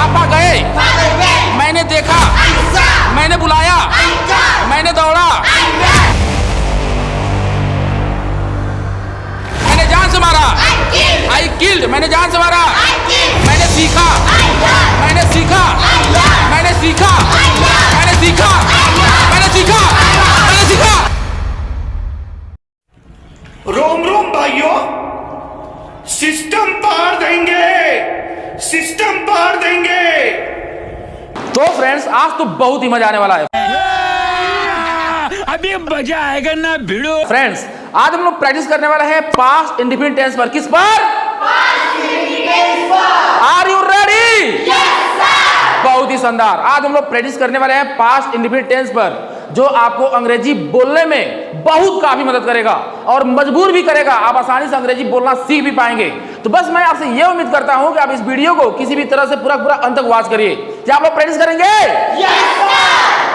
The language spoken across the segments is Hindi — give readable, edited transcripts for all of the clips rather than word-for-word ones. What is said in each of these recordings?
पापा गए, मैंने देखा, मैंने बुलाया, मैंने दौड़ा, मैंने जान से मारा, आई किल्ड, मैंने जान से मारा, मैंने सीखा, मैंने सीखा, मैंने सीखा, मैंने सीखा, मैंने सीखा, मैंने सीखा। रोम रोम भाइयों, सिस्टम पार देंगे, सिस्टम पार देंगे। तो फ्रेंड्स, आज तो बहुत ही मजा आने वाला है। अभी मजा आएगा ना भिड़ो। फ्रेंड्स, आज हम लोग प्रैक्टिस करने वाले हैं पास्ट इंडिफिनिट टेंस पर। किस पर? Are you ready? बहुत ही शानदार। आज हम लोग प्रैक्टिस करने वाले हैं पास्ट इंडिफिनिट टेंस पर, जो आपको अंग्रेजी बोलने में बहुत काफी मदद करेगा और मजबूर भी करेगा। आप आसानी से अंग्रेजी बोलना सीख भी पाएंगे। तो बस मैं आपसे यह उम्मीद करता हूं कि आप इस वीडियो को किसी भी तरह से पूरा अंत तक वॉच करिए। क्या आप लोग प्रैक्टिस करेंगे?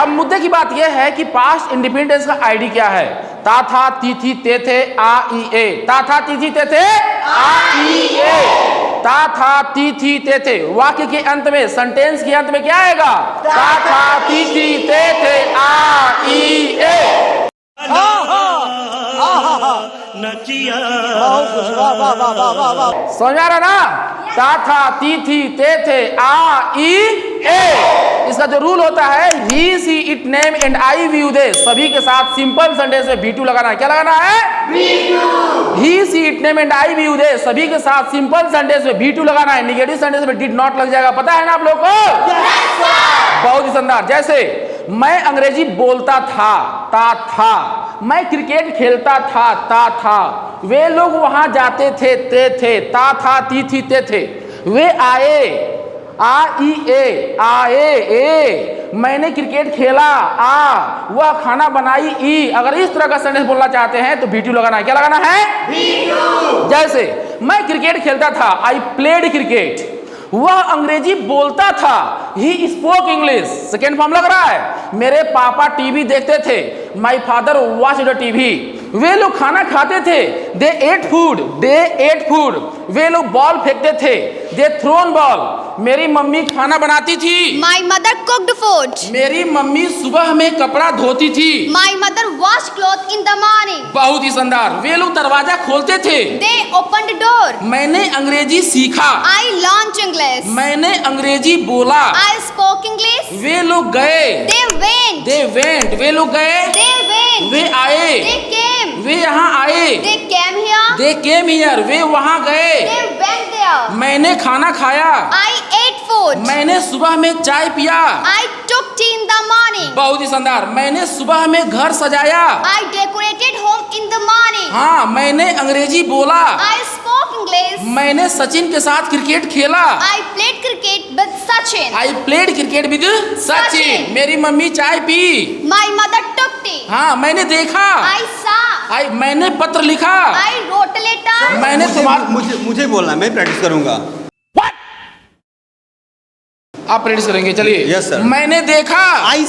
अब मुद्दे की बात यह है कि पास्ट इंडिफिनिट टेंस का आईडी क्या है? ता था, ती थी, ते थे, आ ई ए। ता था, ती थी, ते थे, आ ई ए। ता था, ती थी, ते थे। वाक्य के अंत में, सेंटेंस के अंत में क्या आएगा? ता था, ती थी, ते थे, आ ई ए। समझ आ रहा ना? ता था, ती थी, ते थे, आ ई ए। इसका जो रूल होता है, he she it name and I we you they, सभी के साथ सिंपल सेंटेंस में V2 लगाना है। क्या लगाना है? V2। He she it name and I we you they, सभी के साथ सिंपल सेंटेंस में V2 लगाना है। निगेटिव सेंटेंस में डिड नॉट लग जाएगा। पता है ना आप लोग को? बहुत ही शानदार। जैसे मैं अंग्रेजी बोलता था, ता था। मैं क्रिकेट खेलता था, ता था। वे लोग वहां जाते थे, ते थे। ता था, ती थी, ते थे। वे आए, आ ई ए, आए ए। मैंने क्रिकेट खेला, आ। वह खाना बनाई, ई। अगर इस तरह का सेंटेंस बोलना चाहते हैं तो V2 लगाना है। क्या लगाना है? V2। जैसे मैं क्रिकेट खेलता था, आई प्लेड क्रिकेट। वह अंग्रेजी बोलता था, he spoke English. Second form लग रहा है। मेरे पापा टीवी देखते थे, my father watch the TV. वे लोग खाना खाते थे, they ate food, they ate food. वे लोग बॉल फेंकते थे, दे थ्रोन बॉल। मेरी मम्मी खाना बनाती थी, My mother cooked food. मेरी मम्मी सुबह में कपड़ा धोती थी। My mother washed clothes in the morning. बहुत ही शानदार। वे लोग दरवाजा खोलते थे, They opened the door. मैंने अंग्रेजी सीखा, I learned English. मैंने अंग्रेजी बोला। I spoke English. वे लोग गए, They went. They went. वे लोग गए, They went. वे आए, They came. वे यहाँ आए, They came here. They came here. वे वहाँ गए, They went there. मैंने खाना खाया, I ate food. मैंने सुबह में चाय पिया। I took tea in the morning. बहुत ही शानदार। मैंने सुबह में घर सजाया। I decorated home in the morning. हाँ, मैंने अंग्रेजी बोला। I spoke English. मैंने सचिन के साथ क्रिकेट खेला। I played cricket with Sachin. I played cricket with Sachin. मेरी मम्मी चाय P. My mother took tea. हाँ, मैंने देखा। I saw. मैंने पत्र लिखा। I wrote a letter. मैंने मुझे बोलना, मैं प्रैक्टिस करूंगा। आप प्रैक्टिस करेंगे, चलिए। Yes, sir. मैंने देखा, आई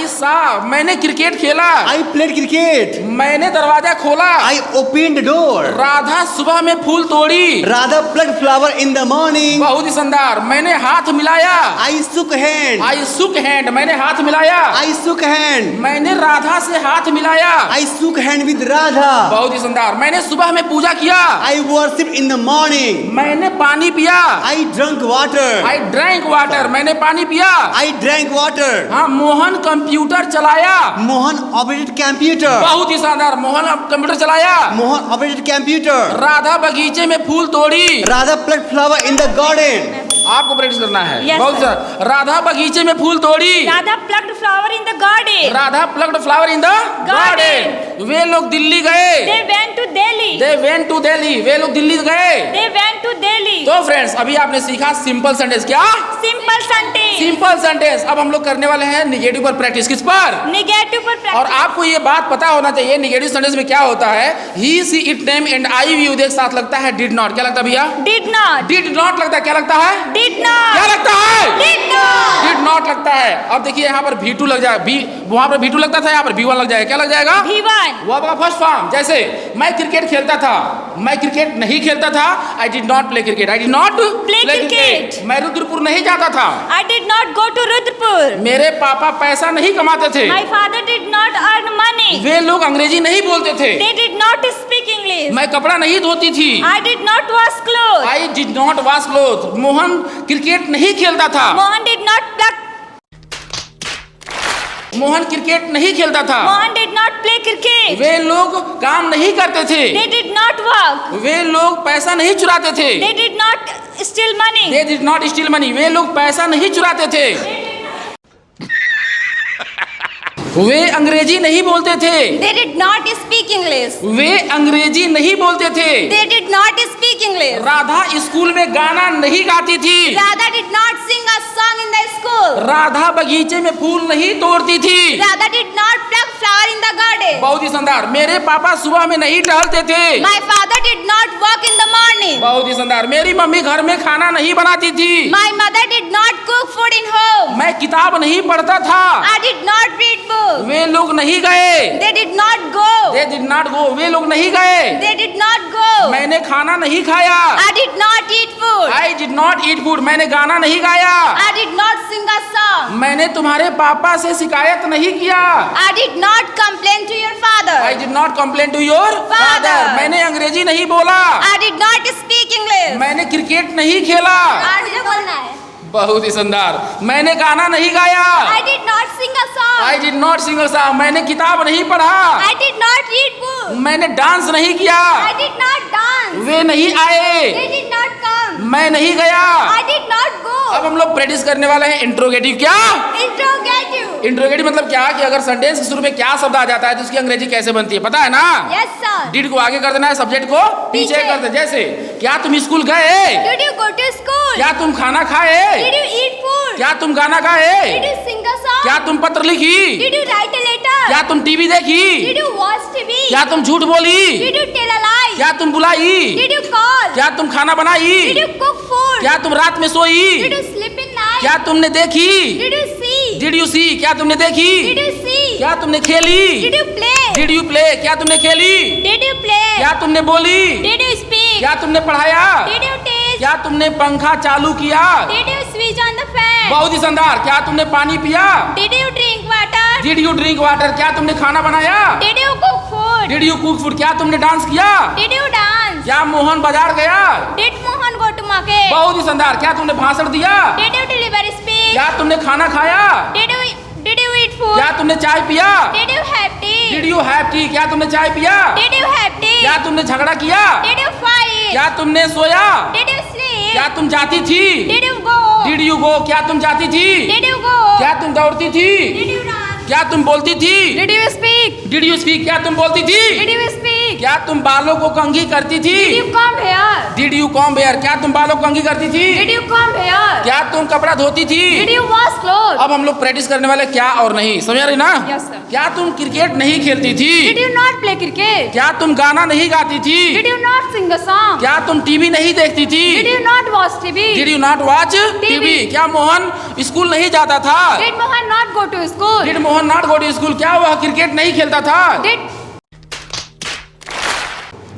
सा, मैंने क्रिकेट खेला। I played cricket. मैंने दरवाजा खोला। I open the door. Radha सुबह में फूल तोड़ी। Radha pluck flower in the morning. बहुत ही शानदार। मैंने हाथ मिलाया। आई सुक हैंड। आई सुक हैंड, मैंने हाथ मिलाया। आई सुक हैंड। मैंने राधा से हाथ मिलाया। आई सुक हैंड विद राधा। बहुत ही शानदार। मैंने सुबह में पूजा किया। I worship in the morning. मैंने पानी पिया। I drunk water. I drank water, मैंने पानी पिया। I drank water. हाँ, मोहन कंप्यूटर चलाया। Mohan operated computer. बहुत ही शानदार। मोहन कंप्यूटर चलाया। Mohan operated computer. राधा बगीचे में फूल तोड़ी। Radha pluck flower in the garden. आपको प्रैक्टिस करना है। Yes, बहुत sir. सारा। राधा बगीचे में फूल तोड़ी। Radha plucked flower in the garden. Radha plucked flower in the garden. वे लोग दिल्ली गए। They went to Delhi. They went to Delhi. वे लोग दिल्ली गए। They went to Delhi. तो फ्रेंड्स, अभी आपने सीखा सिंपल सेंटेंस। क्या? Simple sentence. Simple sentence. अब हम लोग करने वाले हैं निगेटिव पर प्रैक्टिस। किस पर? Negative पर और practice. आपको ये बात पता होना चाहिए, निगेटिव सेंटेंस में क्या होता है। He she it name and I we you they साथ लगता है डिड नॉट। क्या लगता है भैया? Did not. डिड नॉट लगता है। क्या लगता है? Did not. क्या लगता है? Did not. डिड नॉट लगता है। अब देखिए यहाँ पर V2 लग जाएगा, वहां पर V2 लगता था, यहाँ पर V1 लग जाएगा। क्या लग जाएगा? V1. वो आपका फर्स्ट फॉर्म। जैसे मैं क्रिकेट खेलता था, मैं क्रिकेट नहीं खेलता था, आई did not play cricket, I did not Play cricket. मैं रुद्रपुर नहीं जाता था, I did not go to Rudrapur. मेरे पापा पैसा नहीं कमाते थे, My father did not earn money. वे लोग अंग्रेजी नहीं बोलते थे, They did not speak English. मैं कपड़ा नहीं धोती थी, I did not wash clothes. I did not wash cloth. Mohan cricket नहीं खेलता था, Mohan did not pluck. Mohan cricket नहीं खेलता था, Mohan did not play cricket. वे लोग काम नहीं करते थे, They did not work. वे लोग पैसा नहीं चुराते थे, They did not steal money. They did not steal money, वे लोग पैसा नहीं चुराते थे, वे अंग्रेजी नहीं बोलते थे, They did not speak English. वे अंग्रेजी नहीं बोलते थे, They did not speak English. Radha school में गाना नहीं गाती थी, Radha did not sing a song in the school. Radha बगीचे में फूल नहीं तोड़ती थी। Radha did not pluck flower in the garden. बहुत ही शानदार। मेरे पापा सुबह में नहीं टहलते थे, My father did not work in the morning. बहुत ही शानदार। मेरी मम्मी घर में खाना नहीं बनाती थी, My mother did not cook food in home. मैं किताब नहीं पढ़ता था, I did not read books. वे लोग नहीं गए, They did not go. They did not go, वे लोग नहीं गए, They did not go. मैंने खाना नहीं खाया, I did not eat food. I did not eat food, मैंने गाना नहीं गाया, I did not sing a song. मैंने तुम्हारे पापा से शिकायत नहीं किया, I did not complain to your father. I did not complain to your father, मैंने अंग्रेजी नहीं बोला, I did not speak English. मैंने क्रिकेट नहीं खेला, मुझे बोलना है। बहुत ही शानदार। मैंने गाना नहीं गाया, I did not sing a song. I did not sing a song, मैंने किताब नहीं पढ़ा, I did not read books. मैंने डांस नहीं किया, I did not dance. वे नहीं आए, They did not come. मैं नहीं गया। I did not go. अब हम लोग प्रैक्टिस करने वाले हैं इंट्रोगेटिव। क्या Interrogative. इंट्रोगेटिव मतलब क्या कि अगर सेंटेंस के शुरू में क्या शब्द आ जाता है तो उसकी अंग्रेजी कैसे बनती है, पता है ना? Yes, sir. डिड को आगे कर देना है, सब्जेक्ट को पीछे पीछे। कर दे। जैसे क्या तुम स्कूल गए, Did you go to school? क्या तुम खाना खाए, Did you eat food? क्या तुम गाना गाए, Did you sing a song? क्या तुम पत्र लिखी, Did you write a letter? क्या तुम टीवी देखी, Did you watch TV? क्या तुम झूठ बोली, Did you tell a lie? क्या तुम बुलाई, Did you call? क्या तुम खाना बनाई, Did you cook food? क्या तुम रात में सोई, Did you sleep in night? क्या तुमने देखी, Did you see? Did you see, क्या तुमने देखी, Did you see? क्या तुमने खेली, Did you play? Did you play, क्या तुमने खेली, Did you play? क्या तुमने बोली, Did you speak? क्या तुमने पढ़ाया, Did you teach? क्या तुमने पंखा चालू किया, Did you switch on the fan? बहुत ही शानदार। क्या तुमने पानी पिया, Did you drink water? Did you drink water, क्या तुमने खाना बनाया, Did you cook food? Did you cook food, क्या तुमने डांस किया, Did you dance? क्या मोहन बाजार गया, Did Mohan go to market? बहुत ही शानदार। क्या तुमने भाषण दिया, Did you deliver speech? क्या तुमने खाना खाया, Did you eat food? क्या तुमने चाय पिया, Did you have tea? Did you have T, क्या तुमने चाय पिया, Did you have tea? क्या तुमने झगड़ा किया, Did you fight? क्या तुमने सोया, Did you sleep? क्या तुम जाती थी, Did you go? Did you गो, क्या तुम जाती थी, Did you go? क्या तुम दौड़ती थी, Did you run? क्या तुम बोलती थी, Did you speak? Did you speak, क्या तुम बोलती थी, Did you speak? क्या तुम बालों को कंघी करती थी, Did you come here? Did you comb hair, क्या तुम बालों को कंघी करती थी, Did you come here? क्या तुम कपड़ा धोती थी। Did you wash clothes? अब हम लोग प्रैक्टिस करने वाले क्या और नहीं, समझ रही ना? Yes, sir. क्या तुम क्रिकेट नहीं खेलती थी, Did you not play cricket? क्या तुम गाना नहीं गाती थी, Did you not sing a song? क्या तुम टीवी नहीं देखती थी, Did you not watch TV? Did you not watch TV, क्या मोहन स्कूल नहीं जाता था, Did Mohan not go to school? Did Mohan not go to school, क्या वह क्रिकेट नहीं खेलता था,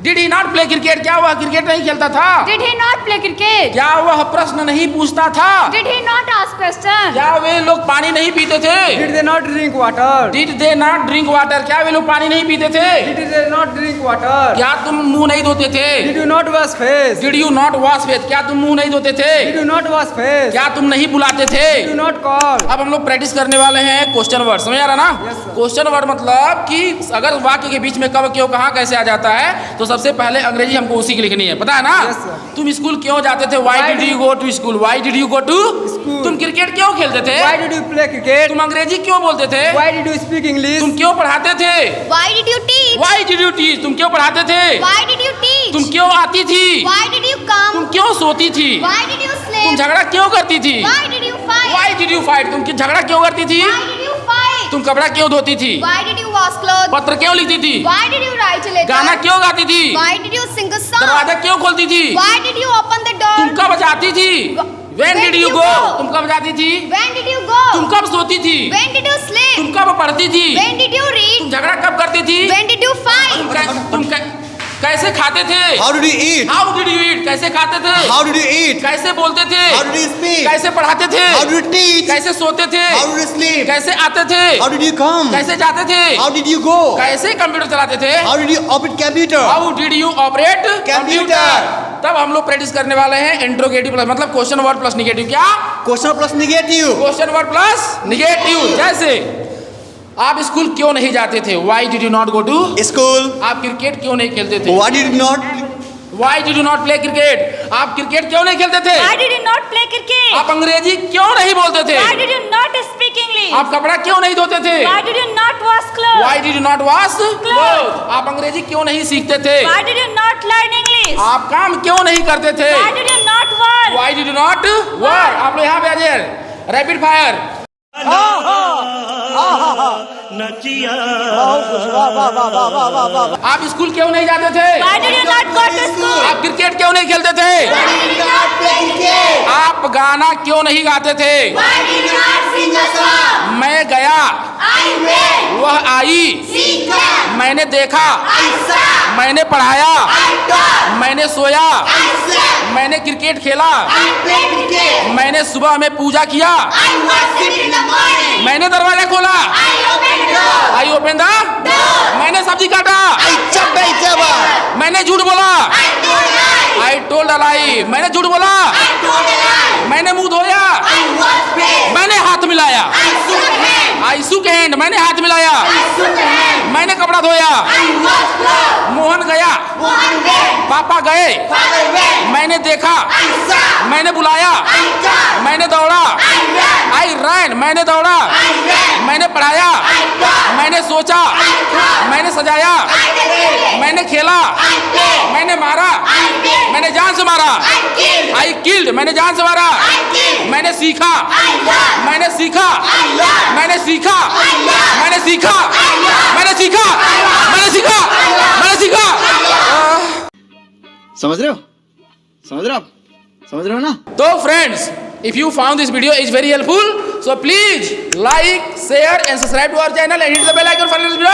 did he not play cricket, क्या वह क्रिकेट नहीं खेलता था, Did he not play cricket? क्या वह प्रश्न नहीं पूछता था, Did he not ask question? क्या वे लोग पानी नहीं पीते थे, Did they not drink water? Did they not drink water, क्या वे लोग पानी नहीं पीते थे, Did they not drink water? क्या तुम मुंह नहीं धोते थे, Did you not wash face? Did you not wash face, क्या तुम मुंह नहीं धोते थे, Did you not wash face? क्या तुम नहीं बुलाते थे। Did you not call? अब हम लोग प्रैक्टिस करने वाले हैं क्वेश्चन वर्ड, समझ आ रहा ना? Yes, sir. क्वेश्चन वर्ड मतलब कि अगर वाक्य के बीच में कब क्यों कहाँ कैसे आ जाता है तो सबसे पहले अंग्रेजी हमको उसी की लिखनी है, पता है ना? Yes, sir. तुम स्कूल क्यों जाते थे, why did you go to school, why did you go to School. तुम क्रिकेट क्यों खेलते थे, Why did you play cricket? तुम अंग्रेजी क्यों बोलते थे, Why did you speak English? तुम क्यों पढ़ाते थे, Why did you teach? Y did you teach, तुम क्यों पढ़ाते थे, Why did you teach? तुम क्यों आती थी, Why did you come? तुम क्यों सोती थी, Why did you तुम sleep? झगड़ा क्यों करती थी, Why did you fight? Y did you fight, तुम झगड़ा क्यों करती थी, Why did you fight? तुम कपड़ा क्यों धोती थी, Why did you wash clothes? पत्र क्यों लिखती थी, Why did you write a letter? गाना क्यों गाती थी, Why did you sing a song? दरवाजा क्यों खोलती थी, Why did you open the तुम door? कब जाती थी, When did you go? तुम कब जाती थी? When did you go? तुम कब सोती थी? When did you sleep? तुम कब पढ़ती थी? When did you read? तुम झगड़ा कब करती थी? When did you fight? तुम कैसे खाते थे? How did you eat? How did you eat? कैसे खाते थे? How did you eat? कैसे बोलते थे? How did you speak? कैसे पढ़ाते थे? How did you teach? कैसे सोते थे? How did you sleep? कैसे आते थे? How did you come? कैसे जाते थे? How did you go? कैसे कंप्यूटर चलाते थे? How did you operate computer? How did you operate Computer. तब हम लोग प्रैक्टिस करने वाले हैं इंट्रोगेटिव प्लस मतलब क्वेश्चन वर्ड प्लस निगेटिव। क्या? Question plus negative. Question word plus negative. जैसे आप स्कूल क्यों नहीं जाते थे? Why did you not go to? School. आप क्रिकेट क्यों नहीं खेलते थे? Why did you not? Why did you not play cricket? आप क्रिकेट क्यों नहीं खेलते थे? Why did you not play cricket? आप अंग्रेजी क्यों नहीं बोलते थे? Why did you not speak English? आप कपड़ा क्यों नहीं धोते थे? Why did you not wash clothes? Why did you not wash clothes? आप अंग्रेजी क्यों नहीं सीखते थे? Why did you not learn English? आप काम क्यों नहीं करते थे? Why did you not work? Why did you not work? आप लोग यहाँ पे आ जाइए। Rapid fire. आप स्कूल क्यों नहीं जाते थे? Why did you not go to school? आप क्रिकेट क्यों नहीं खेलते थे? Why did you not play cricket? आप गाना क्यों नहीं गाते थे? Why did you not sing a song? मैं गया, I went. वह आई, She came. मैंने देखा, I saw. मैंने पढ़ाया, I taught. मैंने सोया, I slept. मैंने क्रिकेट खेला, I played cricket. मैंने सुबह में पूजा किया, I worshipped in the morning. मैंने दरवाजा खोला, I opened the door. I open the Door. मैंने सब्जी काटा, I chopped vegetable. मैंने झूठ बोला, I told lies. I told a lie, मैंने झूठ बोला, I told a lie. मैंने मुंह धोया, I washed face. मैंने हाथ मिलाया, I shook hand. I shook hand, मैंने हाथ मिलाया, I shook hand. मैंने कपड़ा धोया, I washed clothes. मोहन गया, Mohan went. पापा गए, Father went. मैंने देखा, I saw. मैंने बुलाया, I talked. मैंने दौड़ा, I ran. आई रैन, मैंने दौड़ा, I ran. मैंने पढ़ाया, I taught. मैंने सोचा, I thought. मैंने सजाया, I debated. मैंने खेला, I played. मैंने मारा, I bit. मैंने जान से मारा, I killed. आई किल्ड, मैंने जान से मारा, I killed. मैंने सीखा, I learned. मैंने सीखा, I learned. मैंने सीखा, I learned. मैंने सीखा, I learned. मैंने सीखा, मैंने सीखा, मैंने सीखा। समझ रहे हो? समझ रहे हो आप? समझ रहे हो ना? तो friends, if you found this video is very helpful, so please like, share and subscribe to our channel and hit the bell icon for this video.